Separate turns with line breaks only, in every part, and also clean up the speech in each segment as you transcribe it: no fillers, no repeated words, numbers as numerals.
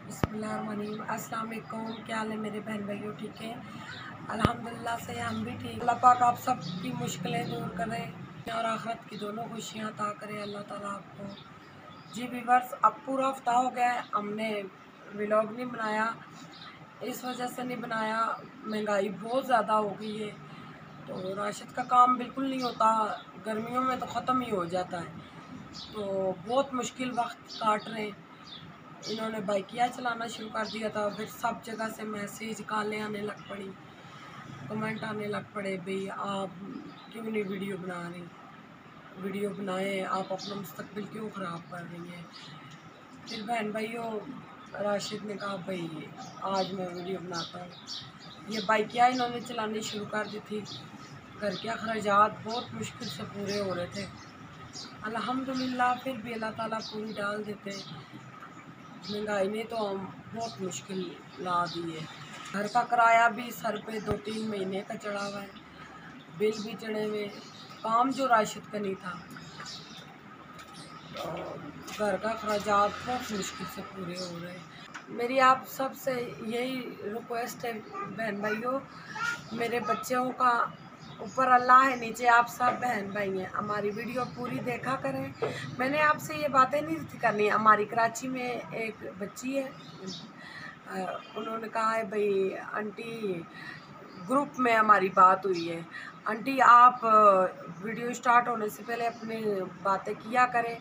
बिस्मिल्लाहिर्रहमानिर्रहीम। अस्सलाम वालेकुम। क्या हाल है मेरे बहन भाइयों? ठीक है, अल्हम्दुलिल्लाह से हम भी ठीक। अल्लाह पाक आप सब की मुश्किलें दूर करें और आखिरत की दोनों खुशियाँ अता करें अल्लाह ताला आपको। जी व्यूअर्स, अब पूरा हफ्ता हो गया है हमने व्लॉग नहीं बनाया। इस वजह से नहीं बनाया, महंगाई बहुत ज़्यादा हो गई है तो राशन का काम बिल्कुल नहीं होता। गर्मियों में तो ख़त्म ही हो जाता है, तो बहुत मुश्किल वक्त काट रहे हैं। इन्होंने बाइकिया चलाना शुरू कर दिया था, फिर सब जगह से मैसेज कॉलें आने लग पड़ी, कमेंट आने लग पड़े, भाई आप क्यों नहीं वीडियो बना रही, वीडियो बनाएं, आप अपना मुस्तकबिल क्यों ख़राब कर रही हैं। फिर बहन भाइयों, राशिद ने कहा भाई आज मैं वीडियो बनाता हूँ। ये बाइकिया इन्होंने चलानी शुरू कर दी थी। घर के अखराजात बहुत मुश्किल से पूरे हो रहे थे। अल्हम्दुलिल्लाह फिर भी अल्लाह ताला पूरी डाल देते। महंगाई ने तो हम बहुत मुश्किल ला दी है। घर का किराया भी सर पे 2-3 महीने का चढ़ा हुआ है, बिल भी चढ़े हुए, काम जो राशिद का नहीं था, तो घर का अखराजात बहुत मुश्किल से पूरे हो रहे हैं। मेरी आप सब से यही रिक्वेस्ट है बहन भाइयों, मेरे बच्चों का ऊपर अल्लाह है, नीचे आप सब बहन भाई हैं, हमारी वीडियो पूरी देखा करें। मैंने आपसे ये बातें नहीं थी करनी। हमारी कराची में एक बच्ची है, उन्होंने कहा है भाई आंटी, ग्रुप में हमारी बात हुई है, आंटी आप वीडियो स्टार्ट होने से पहले अपनी बातें किया करें,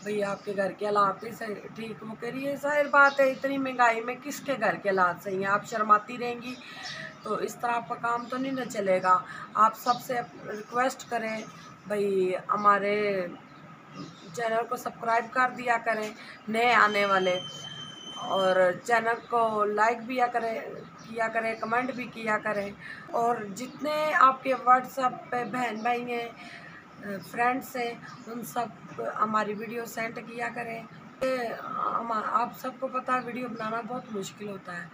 भाई आपके घर के हालात ही सही ठीक। वो कह रही है जाहिर बात है, इतनी महंगाई में किसके घर के हालात सही हैं, आप शर्माती रहेंगी तो इस तरह आपका काम तो नहीं न चलेगा। आप सबसे रिक्वेस्ट करें भाई हमारे चैनल को सब्सक्राइब कर दिया करें नए आने वाले, और चैनल को लाइक भी किया करें, कमेंट भी किया करें, और जितने आपके व्हाट्सएप पे बहन भाई हैं, फ्रेंड्स हैं, उन सब हमारी वीडियो सेंड किया करें। आप सबको पता है वीडियो बनाना बहुत मुश्किल होता है।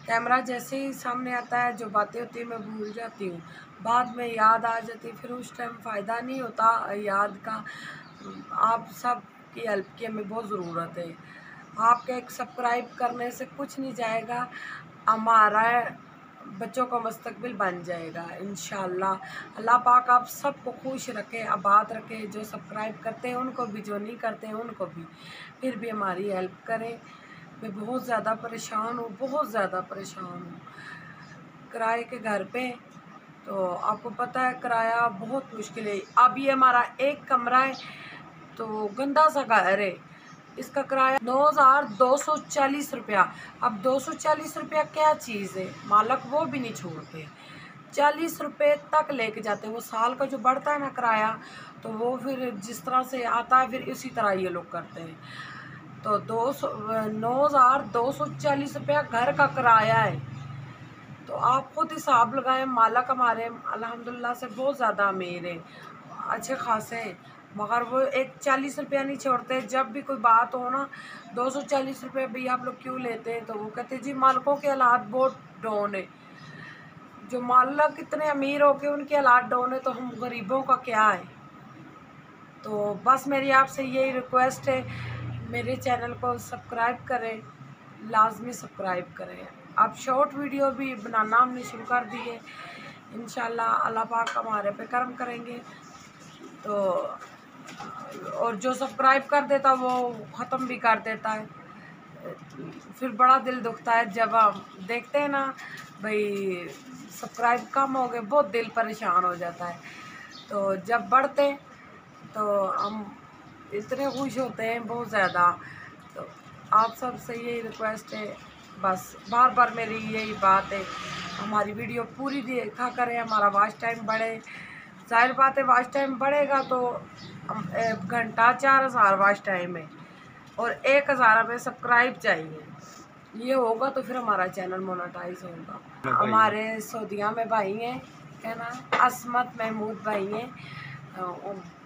कैमरा जैसे ही सामने आता है जो बातें होती हैं मैं भूल जाती हूँ, बाद में याद आ जाती, फिर उस टाइम फ़ायदा नहीं होता याद का। आप सब की हेल्प की हमें बहुत ज़रूरत है। आपके एक सब्सक्राइब करने से कुछ नहीं जाएगा, हमारा बच्चों का मुस्तकबिल बन जाएगा इंशाअल्लाह। अल्लाह पाक आप सबको खुश रखे, आबाद रखे, जो सब्सक्राइब करते हैं उनको भी, जो नहीं करते हैं उनको भी। फिर भी हमारी हेल्प करें। मैं बहुत ज़्यादा परेशान हूँ, बहुत ज़्यादा परेशान हूँ किराए के घर पे। तो आपको पता है किराया बहुत मुश्किल है। अब ये हमारा एक कमरा है तो गंदा सा घर है, इसका किराया 9,240 रुपया। अब 240 रुपया क्या चीज़ है, मालक वो भी नहीं छोड़ते, 40 रुपये तक लेके जाते हैं। वो साल का जो बढ़ता है ना किराया, तो वो फिर जिस तरह से आता है फिर इसी तरह ये लोग करते हैं। तो 9,240 रुपया घर का किराया है। तो आप खुद हिसाब लगाएं। मालक हमारे अल्हम्दुलिल्लाह से बहुत ज़्यादा अमीर है, अच्छे खासे हैं, मगर वो एक 40 रुपया नहीं छोड़ते। जब भी कोई बात हो ना, 240 रुपये भैया आप लोग क्यों लेते हैं, तो वो कहते जी मालकों के हालात बहुत डाउन है। जो मालक इतने अमीर हो के उनके हालात डाउन है तो हम गरीबों का क्या है। तो बस मेरी आपसे यही रिक्वेस्ट है, मेरे चैनल को सब्सक्राइब करें, लाजमी सब्सक्राइब करें। अब शॉर्ट वीडियो भी बनाना हमने शुरू कर दी है, इंशाल्लाह अल्लाह पाक हमारे पे करम करेंगे। तो और जो सब्सक्राइब कर देता वो ख़त्म भी कर देता है, फिर बड़ा दिल दुखता है जब हम देखते हैं ना भाई सब्सक्राइब कम हो गए, बहुत दिल परेशान हो जाता है। तो जब बढ़ते तो हम इतने खुश होते हैं बहुत ज़्यादा। तो आप सब से यही रिक्वेस्ट है, बस बार बार मेरी यही बात है, हमारी वीडियो पूरी देखा करें, हमारा वॉच टाइम बढ़े। जाहिर बात है वॉच टाइम बढ़ेगा तो घंटा 4,000 वॉच टाइम है और 1,000 हमें सब्सक्राइब चाहिए। ये होगा तो फिर हमारा चैनल मोनेटाइज होगा। हमारे सऊदीया में भाई हैं, क्या नाम, असमत महमूद भाई हैं,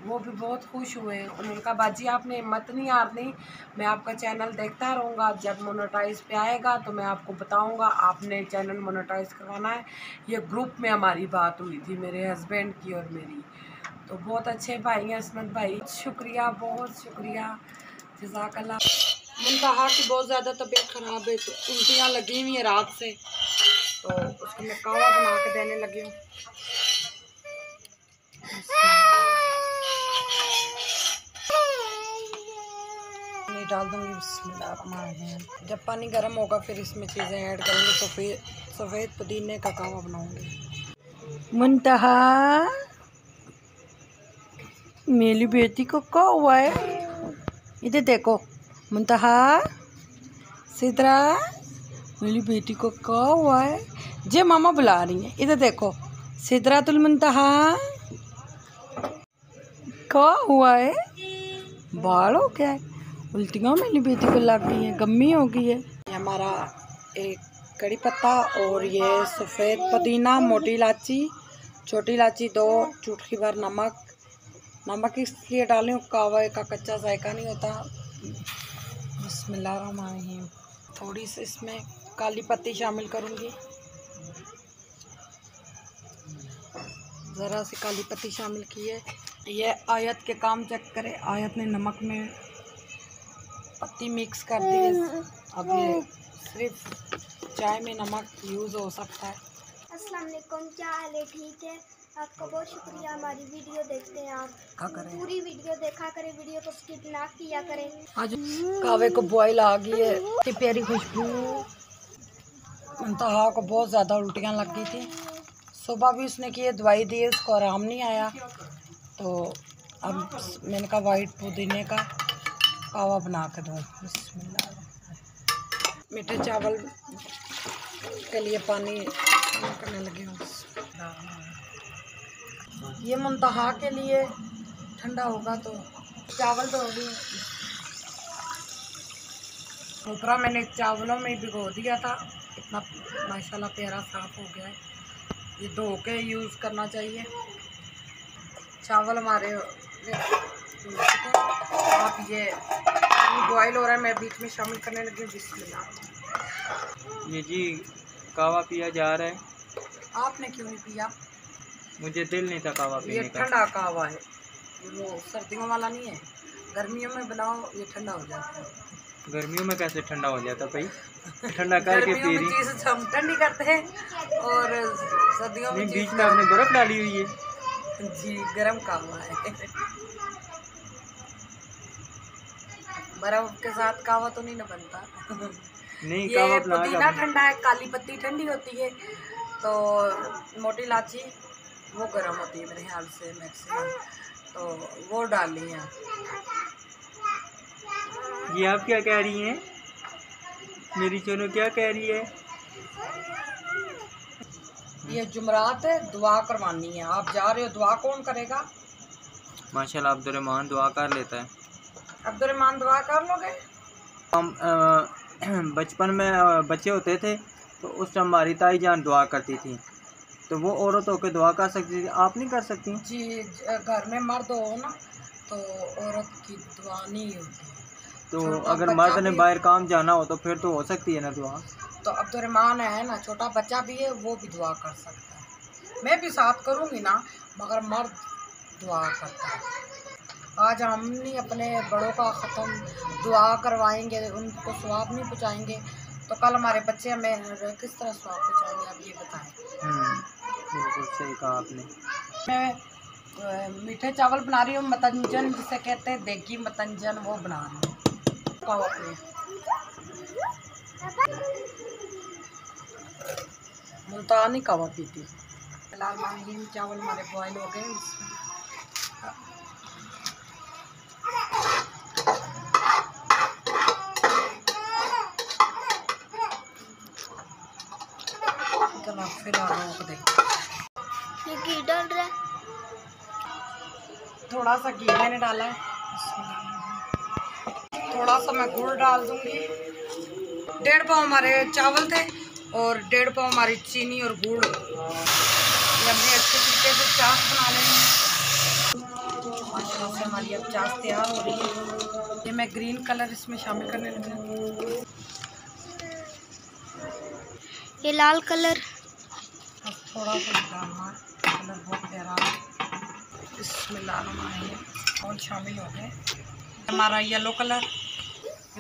वो भी बहुत खुश हुए हैं। उन्होंने कहा बाजी आपने हिम्मत नहीं हारनी, मैं आपका चैनल देखता रहूँगा, जब मोनेटाइज पे आएगा तो मैं आपको बताऊँगा आपने चैनल मोनेटाइज करवाना है। ये ग्रुप में हमारी बात हुई थी मेरे हस्बैंड की और मेरी। तो बहुत अच्छे भाई हैं असमत भाई, शुक्रिया, बहुत शुक्रिया, जज़ाकल्लाह। मुंतहा की बहुत ज़्यादा तबीयत ख़राब है, तो उल्टियाँ लगी हुई हैं रात से, तो उसको मैं कावा बना के देने लगी हूँ। डाल दूँगी बिस्मिल्लाह। जब पानी गर्म होगा फिर इसमें चीज़ें ऐड करेंगे। सफ़ेद पुदीने का कावा बनाऊँगी। मुंतहा मेरी बेटी को क्या हुआ है? इधर देखो मुंतहा, सिद्रा, मेरी बेटी को क्या हुआ है? जे मामा बुला रही है। इधर देखो सिद्रातुल मुंतहा, क्या हुआ है? बाल हो क्या है? उल्टियाँ मेरी बेटी को लग गई हैं, गम्मी हो गई है। ये हमारा एक कड़ी पत्ता और ये सफ़ेद पुदीना, मोटी इलायची, छोटी इलायची, 2 चुटकी भर नमक इसलिए डालें कावा का कच्चा जायका नहीं होता। बिस्मिल्लाहिर्रहमानिर्रहीम। थोड़ी सी इसमें काली पत्ती शामिल करूँगी, ज़रा सी काली पत्ती शामिल की है। ये आयत के काम चेक करें, आयत ने नमक में पत्ती मिक्स कर दी है। अब ये सिर्फ चाय में नमक यूज़ हो सकता है।
अस्सलाम वालेकुम, क्या हाल है? ठीक है, आपका बहुत शुक्रिया। हमारी वीडियो देखते हैं आप, पूरी वीडियो देखा करें, वीडियो को स्किप ना किया करें।
आज कावे को बॉयल आ गई है, इतनी प्यारी खुशबू। मुंतहा को बहुत ज़्यादा उल्टियाँ लग गई थी, सुबह भी उसने की दवाई दी, उसको आराम नहीं आया, तो अब मैंने कहा वाइट पुदीने का कावा बना के दो। बिस्मिल्लाह। मीठे चावल के लिए पानी करने लगी हूँ। ये मुंतहा के लिए ठंडा होगा, तो चावल तो होगी। ऊपरा मैंने चावलों में भिगो दिया था, इतना माशाल्लाह प्यारा साफ हो गया है। ये धो के यूज़ करना चाहिए। चावल हमारे आप ये बॉयल हो रहा है, मैं बीच में शामिल करने लगी हूँ। बिस्मिल्लाह।
ये जी कावा पिया जा रहा है।
आपने क्यों नहीं पिया?
मुझे दिल नहीं था कावा पीने का।
ये ठंडा कावा है, वो सर्दियों वाला नहीं है। गर्मियों में बनाओ, ये ठंडा हो जाता है।
गर्मियों में कैसे ठंडा हो जाता भाई? ठंडा करके पी रही।
चीज़ हम ठंडी करते हैं और सर्दियों में
बीच में आपने बर्फ डाली हुई है।
जी, गर्म कावा है। बर्फ के साथ कावा तो नहीं ना बनता।
नहीं,
ये
कावा
पुदीना ठंडा है, काली पत्ती ठंडी होती है, तो मोटी इलायची वो गर्म होती है मेरे ख्याल से मैक्सिमम, तो वो डाली है।
ये आप क्या कह रही हैं? मेरी चोनो क्या कह रही है?
ये जुमरात है, दुआ करवानी है। आप जा रहे हो, दुआ कौन करेगा?
माशाल्लाह अब्दुर्रहमान दुआ कर लेता है।
अब्दुर्रहमान दुआ कर लोगे?
हम बचपन में बच्चे होते थे तो उस टाइम हमारी ताई जान दुआ करती थी, तो वो औरत होकर दुआ कर सकती थी, आप नहीं कर सकती?
जी, घर में मर्द हो ना तो औरत की दुआ नहीं होती।
तो अगर मर्द ने बाहर काम जाना हो तो फिर तो हो सकती है ना दुआ।
तो अब्दुर्रहमान है ना, छोटा बच्चा भी है, वो भी दुआ कर सकता है। मैं भी साथ करूँगी ना, मगर मर्द दुआ करता है। आज हम नहीं अपने बड़ों का ख़त्म दुआ करवाएंगे, उनको सवाब नहीं पहुँचाएंगे, तो कल हमारे बच्चे हमें किस तरह सवाब पहुँचाएंगे? आप ये बताएं।
बिल्कुल सही कहा आपने।
मैं मीठे चावल बना रही हूँ, मतंजन जिसे कहते हैं, देगी मतंजन, वो बना रही हूँ। कावा मुल्तानी कावा पीती। फिलहाल मांगी चावल हमारे बॉयल हो गए। फिलहाल रोक दे।
ये घी डाल रहा है,
थोड़ा सा घी मैंने डाला है, थोड़ा सा मैं गुड़ डाल दूंगी। 1.5 पाव हमारे चावल थे और 1.5 पाव हमारी चीनी और गुड़। ये हमने अच्छे तरीके से चाश बना लेनी। माशाल्लाह से हमारी अब चाश तैयार हो रही है। ये मैं ग्रीन कलर इसमें शामिल करने लगी हूँ।
ये लाल कलर,
अब थोड़ा सा डालना है, कलर बहुत प्यारा है। बिस्मिल्लाहिर्रहमानिर्रहीम, और शामिल हो गए। हमारा येलो कलर,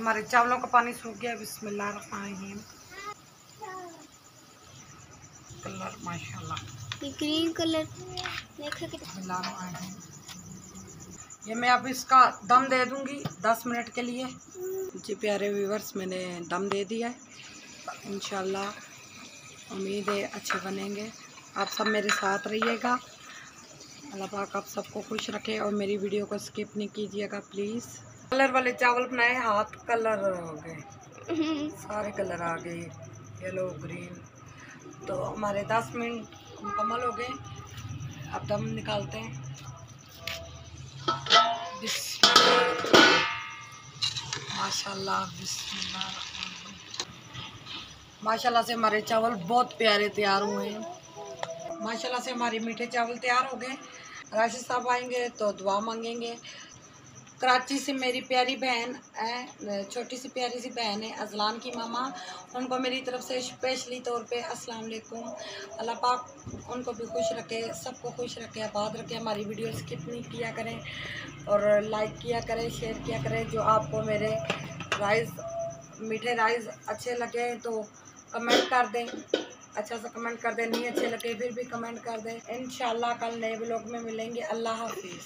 हमारे चावलों का पानी सूख गया। बिस्मिल्लाहिर्रहमानिर्रहीम। कलर माशाल्लाह,
ये ग्रीन कलर देखो कितना।
ये मैं अब इसका दम दे दूंगी 10 मिनट के लिए। जी प्यारे व्यूवर्स, मैंने दम दे दिया है। इंशाल्लाह उम्मीद है अच्छे बनेंगे। आप सब मेरे साथ रहिएगा। अल्लाह पाक आप सबको खुश रखे और मेरी वीडियो को स्किप नहीं कीजिएगा प्लीज़। कलर वाले चावल बनाए, हाथ कलर हो गए, सारे कलर आ गए, येलो ग्रीन। तो हमारे 10 मिनट मुकम्मल हो गए। अब दम निकालते हैं। माशाल्लाह, बिस्मिल्लाह। माशाल्लाह से हमारे चावल बहुत प्यारे तैयार हुए हैं। माशाल्लाह से हमारे मीठे चावल तैयार हो गए। राशिद साहब आएंगे तो दुआ मांगेंगे। कराची से मेरी प्यारी बहन है, छोटी सी प्यारी सी बहन है, अजलान की मामा। उनको मेरी तरफ से स्पेशली तौर पे अस्सलाम वालेकुम। अल्लाह पाक उनको भी खुश रखे, सबको खुश रखे, आबाद रखे। हमारी वीडियो स्किप नहीं किया करें और लाइक किया करें, शेयर किया करें। जो आपको मेरे राइस, मीठे राइस अच्छे लगे तो कमेंट कर दें, अच्छा सा कमेंट कर दें। नहीं अच्छे लगे फिर भी कमेंट कर दें। इंशाल्लाह कल नए व्लॉग में मिलेंगे। अल्लाह हाफिज़।